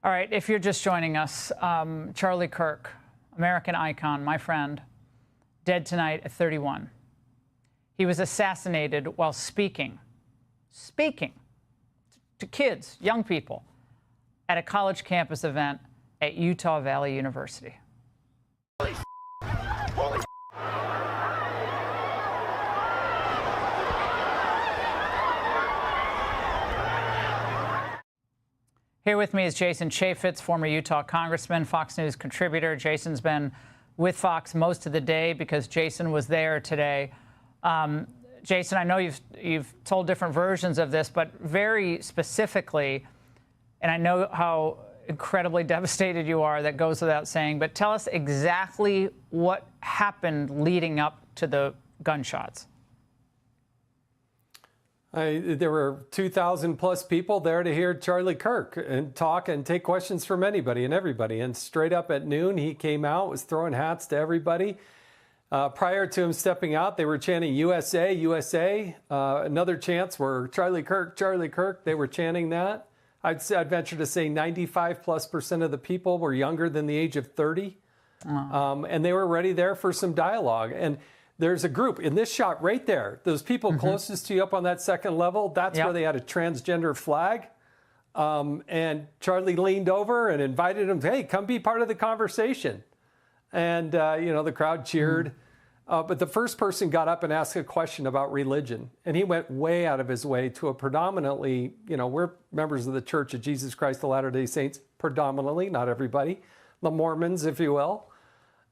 All right, if you're just joining us, Charlie Kirk, American icon, my friend, dead tonight at 31. He was assassinated while speaking to kids, young people, at a college campus event at Utah Valley University. Holy Here with me is Jason Chaffetz, former Utah congressman, Fox News contributor. Jason's been with Fox most of the day because Jason was there today. Jason, I know you've told different versions of this, but very specifically, and I know how incredibly devastated you are, that goes without saying, but tell us exactly what happened leading up to the gunshots. There were 2,000 plus people there to hear Charlie Kirk and talk and take questions from anybody and everybody. And straight up at noon, he came out, was throwing hats to everybody. Prior to him stepping out, they were chanting USA, USA. Another chants were Charlie Kirk, Charlie Kirk. They were chanting that. I'd venture to say 95+% of the people were younger than the age of 30. And they were ready there for some dialogue. And there's a group in this shot right there. Those people closest to you up on that second level, that's where they had a transgender flag. And Charlie leaned over and invited him, hey, come be part of the conversation. And, the crowd cheered. But the first person got up and asked a question about religion. And he went way out of his way to a predominantly, we're members of the Church of Jesus Christ of Latter-day Saints, predominantly, not everybody, the Mormons, if you will.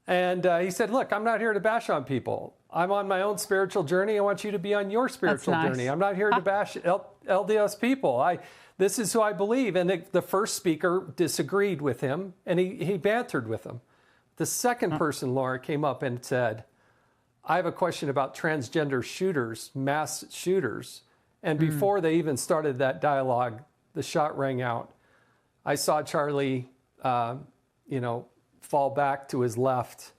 And he said, look, I'm not here to bash on people. I'm on my own spiritual journey. I want you to be on your spiritual journey. I'm not here to bash LDS people. This is who I believe. And the first speaker disagreed with him, and he bantered with him. The second person, Laura, came up and said, I have a question about transgender shooters, mass shooters. And before they even started that dialogue, the shot rang out. I saw Charlie, fall back to his left,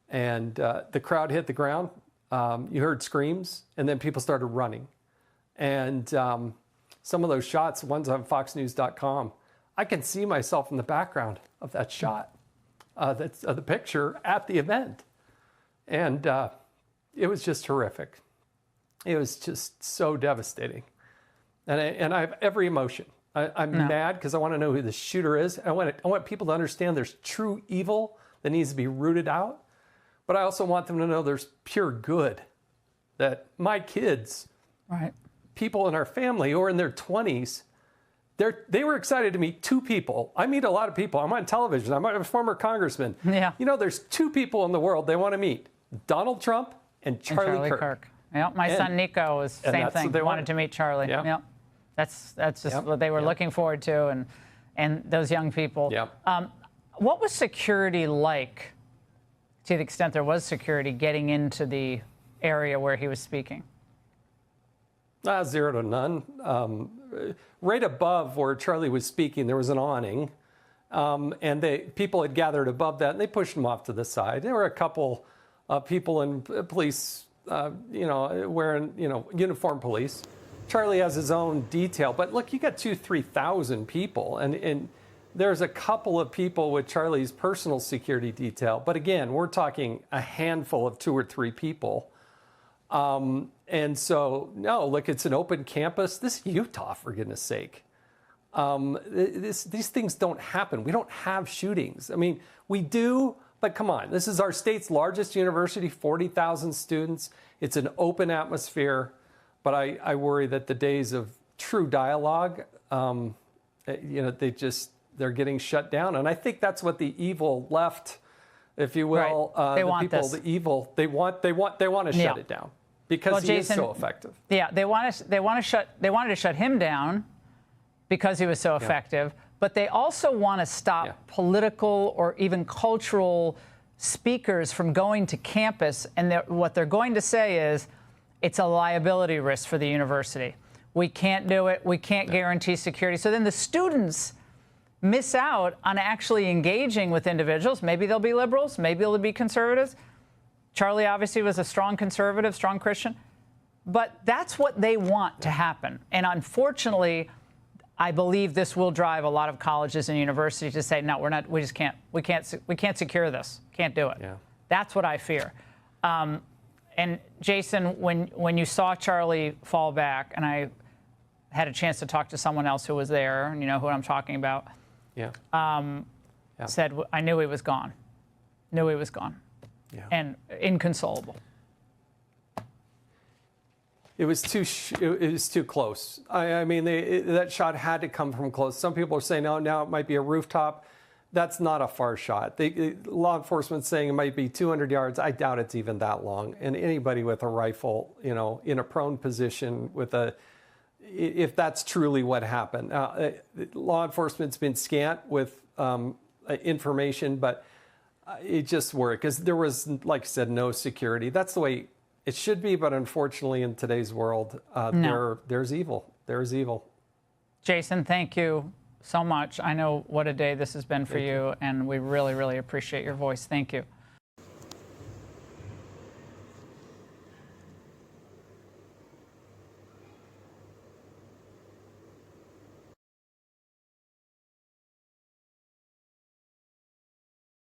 and the crowd hit the ground. You heard screams, and then people started running. And some of those shots, one's on foxnews.com, I can see myself in the background of that shot. That's the picture at the event. And it was just horrific. It was just so devastating. And I have every emotion. I'm mad because I want to know who the shooter is. I want people to understand there's true evil that needs to be rooted out. But I also want them to know there's pure good. That my kids, people in our family who are in their 20s, they were excited to meet two people. I meet a lot of people. I'm on television. I'm a former congressman. Yeah. There's two people in the world they want to meet. Donald Trump and Charlie Kirk. Yeah, my son Nico was same thing. They wanted to meet Charlie. Yeah. That's just what they were looking forward to, and those young people. Yeah. What was security like, to the extent there was security, getting into the area where he was speaking? 0 to none. Right above where Charlie was speaking, there was an awning, and people had gathered above that, and they pushed him off to the side. There were a couple of people in police, wearing, uniformed police. Charlie has his own detail, but look, you got 3,000 people, and there's a couple of people with Charlie's personal security detail. But again, we're talking a handful of 2 or 3 people. And so, no, look, it's an open campus. This is Utah, for goodness sake. These things don't happen. We don't have shootings. I mean, we do, but come on. This is our state's largest university, 40,000 students. It's an open atmosphere. But I worry that the days of true dialogue, they're getting shut down. And I think that's what the evil left, if you will, they want this. The evil, they want to shut it down because he is so effective. Yeah, they wanted to shut him down because he was so effective. But they also want to stop political or even cultural speakers from going to campus. And what they're going to say is, it's a liability risk for the university. We can't do it. We can't guarantee security. So then the students miss out on actually engaging with individuals. Maybe they'll be liberals. Maybe they'll be conservatives. Charlie obviously was a strong conservative, strong Christian. But that's what they want to happen. And unfortunately, I believe this will drive a lot of colleges and universities to say, no, we're not. We can't secure this. Can't do it. Yeah. That's what I fear. And Jason, when you saw Charlie fall back, and I had a chance to talk to someone else who was there, and you know who I'm talking about. Yeah. Said, I knew he was gone. Knew he was gone. Yeah. And inconsolable. It was too close. I mean, that shot had to come from close. Some people are saying, oh, now it might be a rooftop. That's not a far shot. Law enforcement saying it might be 200 yards. I doubt it's even that long. And anybody with a rifle, you know, in a prone position with if that's truly what happened. Law enforcement's been scant with information, but it just worked because there was, like I said, no security. That's the way it should be, but unfortunately in today's world, there's evil. There's evil. Jason, thank you so much. I know what a day this has been for you, and we really, really appreciate your voice. Thank you.